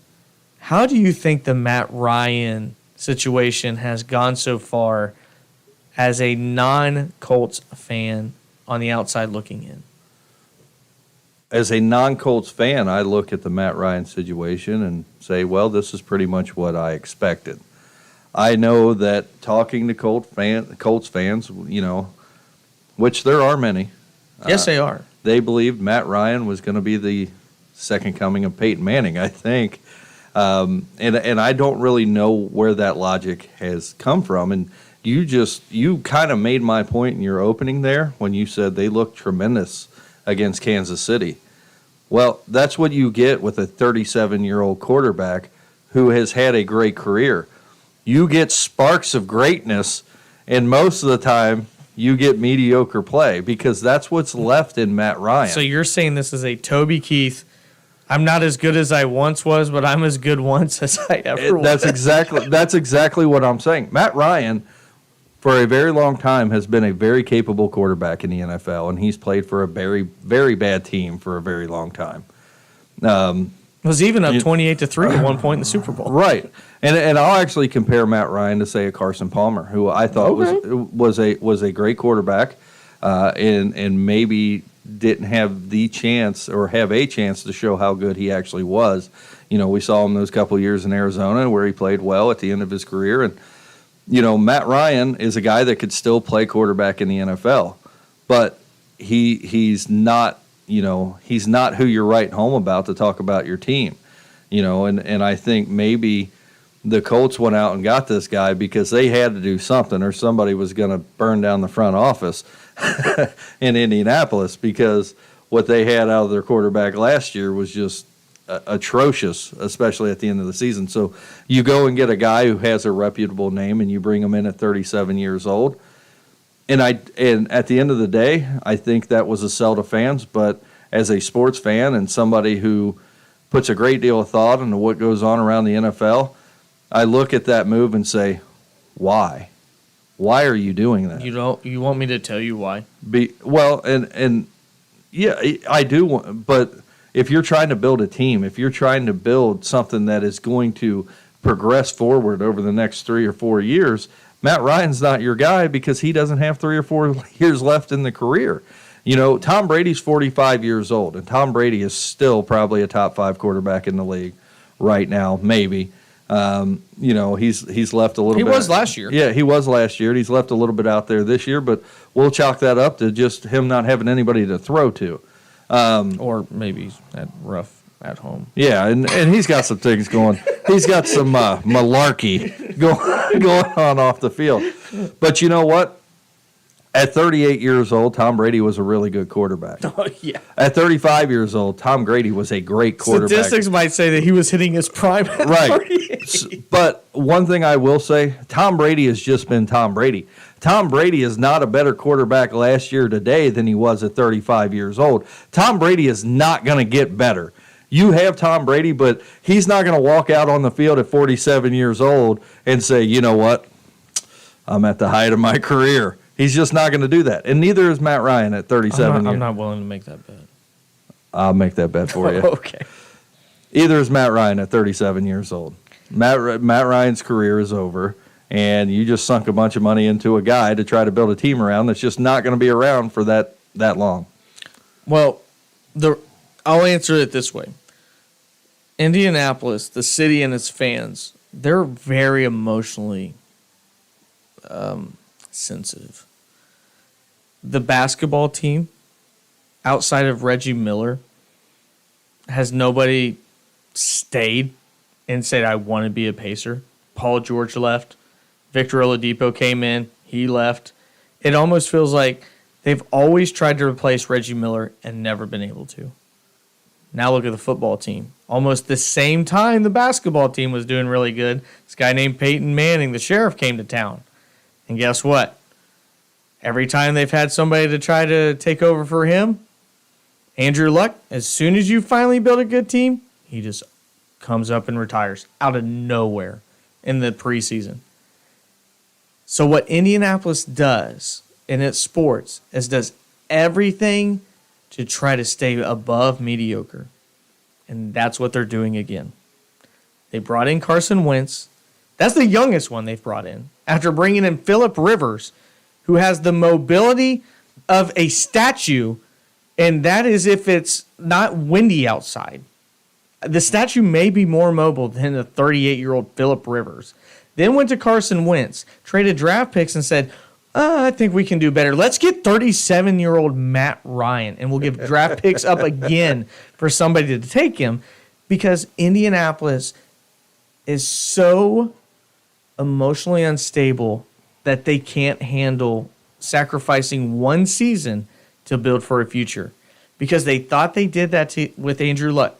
How do you think the Matt Ryan situation has gone so far as a non-Colts fan on the outside looking in? As a non-Colts fan, I look at the Matt Ryan situation and say, well, this is pretty much what I expected. I know that talking to Colts fans, which there are many. Yes, they are. They believed Matt Ryan was going to be the second coming of Peyton Manning, I think. And I don't really know where that logic has come from. And you kind of made my point in your opening there when you said they looked tremendous against Kansas City. Well, that's what you get with a 37-year-old quarterback who has had a great career. You get sparks of greatness, and most of the time you get mediocre play because that's what's left in Matt Ryan. So you're saying this is a Toby Keith, I'm not as good as I once was, but I'm as good once as I ever was. That's exactly what I'm saying. Matt Ryan, for a very long time, has been a very capable quarterback in the NFL, and he's played for a very, very bad team for a very long time. Was even up 28-3 at one point in the Super Bowl. Right. And I'll actually compare Matt Ryan to, say, a Carson Palmer, who I thought was a great quarterback, and maybe didn't have the chance or have a chance to show how good he actually was. You know, we saw him those couple of years in Arizona where he played well at the end of his career. And, Matt Ryan is a guy that could still play quarterback in the NFL, but he's not, he's not who you're writing home about to talk about your team. And I think maybe the Colts went out and got this guy because they had to do something or somebody was going to burn down the front office in Indianapolis because what they had out of their quarterback last year was just atrocious, especially at the end of the season. So you go and get a guy who has a reputable name and you bring him in at 37 years old. And at the end of the day, I think that was a sell to fans. But as a sports fan and somebody who puts a great deal of thought into what goes on around the NFL, I look at that move and say, why? Why are you doing that? You want me to tell you why? Yeah, I do. But if you're trying to build a team, if you're trying to build something that is going to progress forward over the next 3 or 4 years, Matt Ryan's not your guy because he doesn't have 3 or 4 years left in the career. Tom Brady's 45 years old, and Tom Brady is still probably a top 5 quarterback in the league right now, maybe. He's left a little bit. He was last year. Yeah, he was last year. And he's left a little bit out there this year, but we'll chalk that up to just him not having anybody to throw to. Or maybe he's had rough at home. Yeah, and he's got some things going. He's got some malarkey going on off the field. But you know what? At 38 years old, Tom Brady was a really good quarterback. Oh, yeah. At 35 years old, Tom Brady was a great quarterback. Statistics might say that he was hitting his prime at Right. 38. But one thing I will say, Tom Brady has just been Tom Brady. Tom Brady is not a better quarterback last year today than he was at 35 years old. Tom Brady is not going to get better. You have Tom Brady, but he's not going to walk out on the field at 47 years old and say, you know what, I'm at the height of my career. He's just not going to do that. And neither is Matt Ryan at 37 years. I'm not willing to make that bet. I'll make that bet for you. Okay. Either is Matt Ryan at 37 years old. Matt Ryan's career is over, and you just sunk a bunch of money into a guy to try to build a team around that's just not going to be around for that long. Well, I'll answer it this way. Indianapolis, the city and its fans, they're very emotionally sensitive. The basketball team, outside of Reggie Miller, has nobody stayed and said, I want to be a Pacer. Paul George left. Victor Oladipo came in. He left. It almost feels like they've always tried to replace Reggie Miller and never been able to. Now look at the football team. Almost the same time the basketball team was doing really good, this guy named Peyton Manning, the sheriff, came to town. And guess what? Every time they've had somebody to try to take over for him, Andrew Luck, as soon as you finally build a good team, he just comes up and retires out of nowhere in the preseason. So what Indianapolis does in its sports is does everything to try to stay above mediocre. And that's what they're doing again. They brought in Carson Wentz. That's the youngest one they've brought in. After bringing in Phillip Rivers, who has the mobility of a statue, and that is if it's not windy outside. The statue may be more mobile than a 38-year-old Phillip Rivers. Then went to Carson Wentz, traded draft picks, and said, I think we can do better. Let's get 37-year-old Matt Ryan, and we'll give draft picks up again for somebody to take him, because Indianapolis is so emotionally unstable that they can't handle sacrificing one season to build for a future, because they thought they did that with Andrew Luck.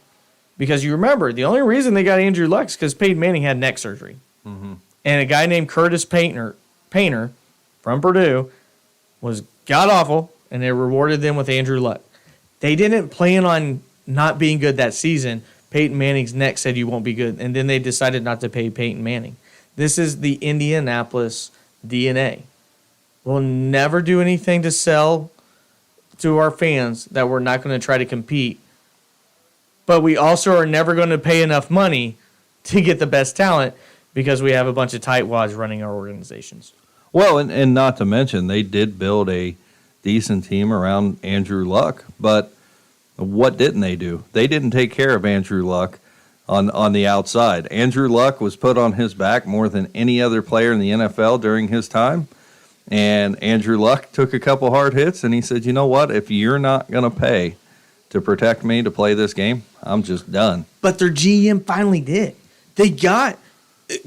Because you remember, the only reason they got Andrew Luck is because Peyton Manning had neck surgery. Mm-hmm. And a guy named Curtis Painter from Purdue was god-awful, and they rewarded them with Andrew Luck. They didn't plan on not being good that season. Peyton Manning's neck said you won't be good, and then they decided not to pay Peyton Manning. This is the Indianapolis DNA. We'll never do anything to sell to our fans that we're not going to try to compete. But we also are never going to pay enough money to get the best talent because we have a bunch of tightwads running our organizations. Well, and not to mention, they did build a decent team around Andrew Luck. But what didn't they do? They didn't take care of Andrew Luck on the outside. Andrew Luck was put on his back more than any other player in the NFL during his time. And Andrew Luck took a couple hard hits, and he said, you know what? If you're not going to pay to protect me to play this game, I'm just done. But their GM finally did. They got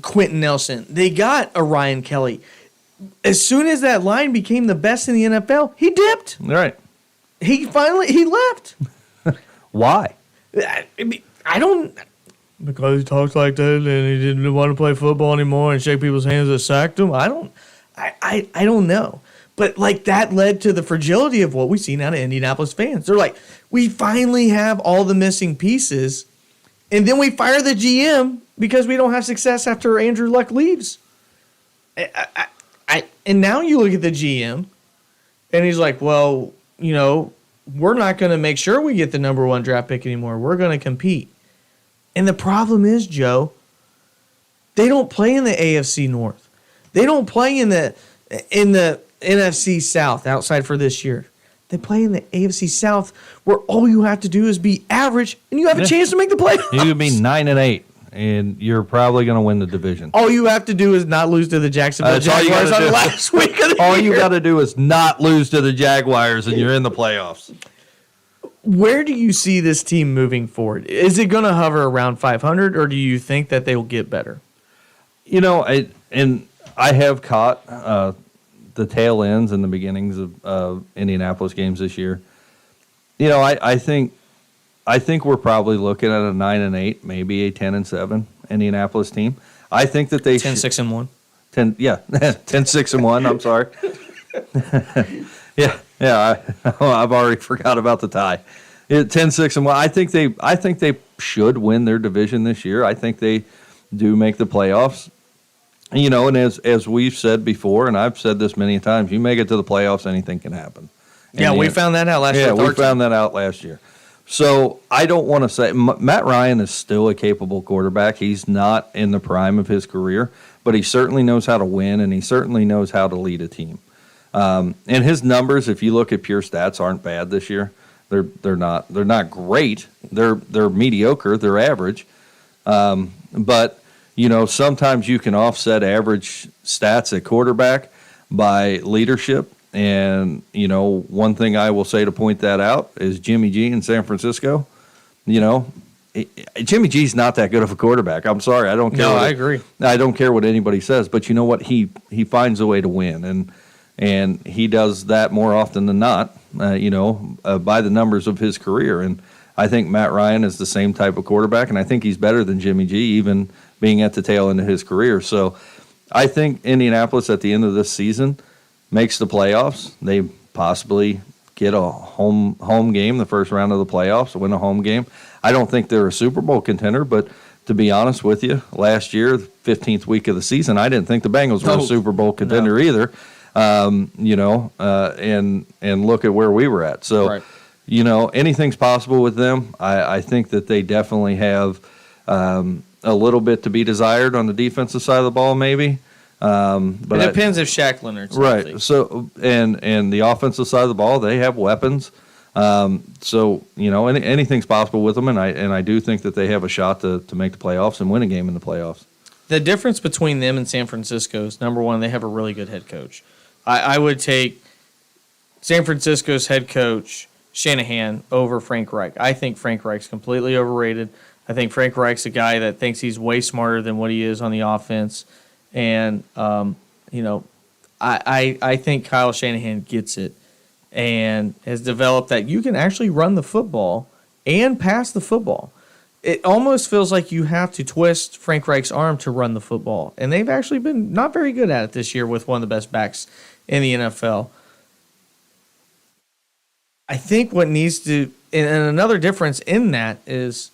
Quentin Nelson. They got a Ryan Kelly. As soon as that line became the best in the NFL, he dipped. Right. He left. Why? I don't... Because he talks like that and he didn't want to play football anymore and shake people's hands that sacked him. I don't know. But like that led to the fragility of what we've seen out of Indianapolis fans. They're like, we finally have all the missing pieces, and then we fire the GM because we don't have success after Andrew Luck leaves. And now you look at the GM, and he's like, well, you know, we're not going to make sure we get the number one draft pick anymore. We're going to compete. And the problem is, Joe, they don't play in the AFC North. They don't play in the NFC South outside for this year. They play in the AFC South, where all you have to do is be average, and you have a chance to make the playoffs. You could be 9-8, and you're probably going to win the division. All you have to do is not lose to the Jacksonville Jaguars on the last week of the year. All you got to do is not lose to the Jaguars, and you're in the playoffs. Where do you see this team moving forward? Is it going to hover around 500, or do you think that they will get better? I have caught the tail ends and the beginnings of Indianapolis games this year. I think we're probably looking at a 9-8, maybe a 10-7 Indianapolis team. I think that they 10-6-1. 10-6-1. I'm sorry. I've already forgot about the tie. 10-6-1. I think they should win their division this year. I think they do make the playoffs. And as we've said before, and I've said this many times, you make it to the playoffs, anything can happen. Yeah, we found that out last year. Yeah, we found that out last year. So I don't want to say Matt Ryan is still a capable quarterback. He's not in the prime of his career, but he certainly knows how to win, and he certainly knows how to lead a team. And his numbers, if you look at pure stats, aren't bad this year. They're not great. They're mediocre. They're average. But sometimes you can offset average stats at quarterback by leadership. And, one thing I will say to point that out is Jimmy G in San Francisco. Jimmy G's not that good of a quarterback. I'm sorry. I don't care. No, I agree. I don't care what anybody says. But you know what? He finds a way to win. And he does that more often than not, by the numbers of his career. And I think Matt Ryan is the same type of quarterback. And I think he's better than Jimmy G, even being at the tail end of his career. So I think Indianapolis at the end of this season makes the playoffs. They possibly get a home game, the first round of the playoffs, win a home game. I don't think they're a Super Bowl contender, but to be honest with you, last year, the 15th week of the season, I didn't think the Bengals were a Super Bowl contender either. And look at where we were at. So, right. Anything's possible with them. I think that they definitely have a little bit to be desired on the defensive side of the ball, maybe. But it depends if Shaq Leonard's right. healthy. So and the offensive side of the ball, they have weapons. Anything's possible with them, and I do think that they have a shot to make the playoffs and win a game in the playoffs. The difference between them and San Francisco is, number one, they have a really good head coach. I would take San Francisco's head coach, Shanahan, over Frank Reich. I think Frank Reich's completely overrated. I think Frank Reich's a guy that thinks he's way smarter than what he is on the offense. And, I think Kyle Shanahan gets it and has developed that you can actually run the football and pass the football. It almost feels like you have to twist Frank Reich's arm to run the football. And they've actually been not very good at it this year with one of the best backs in the NFL. I think what needs to, and another difference in that is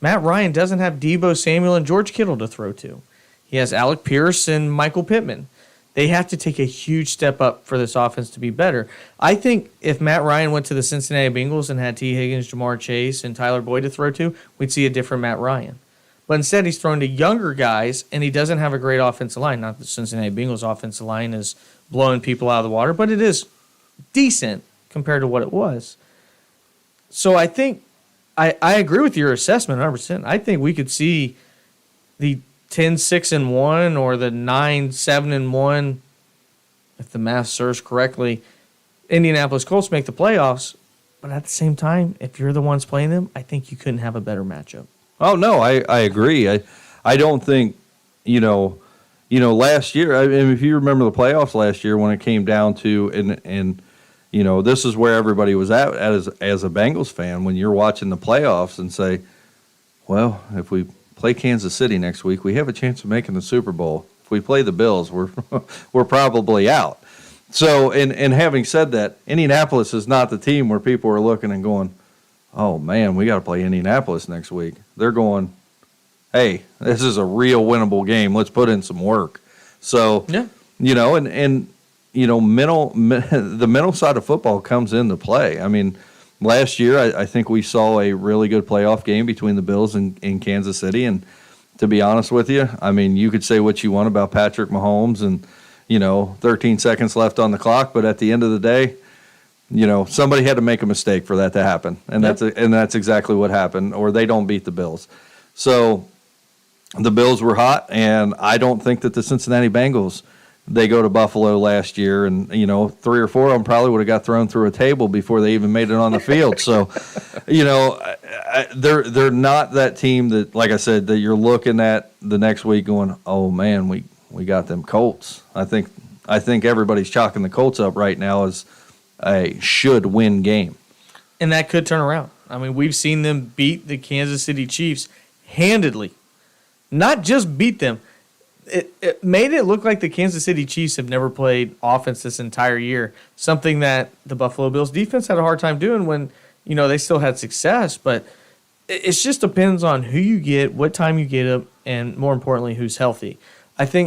Matt Ryan doesn't have Deebo Samuel and George Kittle to throw to. He has Alec Pierce and Michael Pittman. They have to take a huge step up for this offense to be better. I think if Matt Ryan went to the Cincinnati Bengals and had T. Higgins, Jamar Chase, and Tyler Boyd to throw to, we'd see a different Matt Ryan. But instead, he's thrown to younger guys, and he doesn't have a great offensive line. Not that the Cincinnati Bengals offensive line is blowing people out of the water, but it is decent compared to what it was. So I think I agree with your assessment 100%. I think we could see the 10-6-1 or the 9-7-1, if the math serves correctly, Indianapolis Colts make the playoffs. But at the same time, if you're the ones playing them, I think you couldn't have a better matchup. Oh no, I agree. I don't think last year. I mean, if you remember the playoffs last year when it came down to and this is where everybody was at as a Bengals fan when you're watching the playoffs and say, well, if we play Kansas City next week, we have a chance of making the Super Bowl. If we play the Bills, we're probably out. So, and having said that, Indianapolis is not the team where people are looking and going, oh, man, we got to play Indianapolis next week. They're going, hey, this is a real winnable game. Let's put in some work. So, yeah. The mental side of football comes into play. I mean, last year, I think we saw a really good playoff game between the Bills and Kansas City. And to be honest with you, I mean, you could say what you want about Patrick Mahomes and, 13 seconds left on the clock. But at the end of the day, somebody had to make a mistake for that to happen. And that's exactly what happened, or they don't beat the Bills. So the Bills were hot, and I don't think that the Cincinnati Bengals, they go to Buffalo last year, and 3 or 4 of them probably would have got thrown through a table before they even made it on the field. So, they're not that team that, like I said, that you're looking at the next week going, oh man, we got them Colts. I think everybody's chalking the Colts up right now as a should-win game. And that could turn around. I mean, we've seen them beat the Kansas City Chiefs handedly. Not just beat them. It made it look like the Kansas City Chiefs have never played offense this entire year, something that the Buffalo Bills defense had a hard time doing when, they still had success. But it just depends on who you get, what time you get them, and more importantly, who's healthy. I think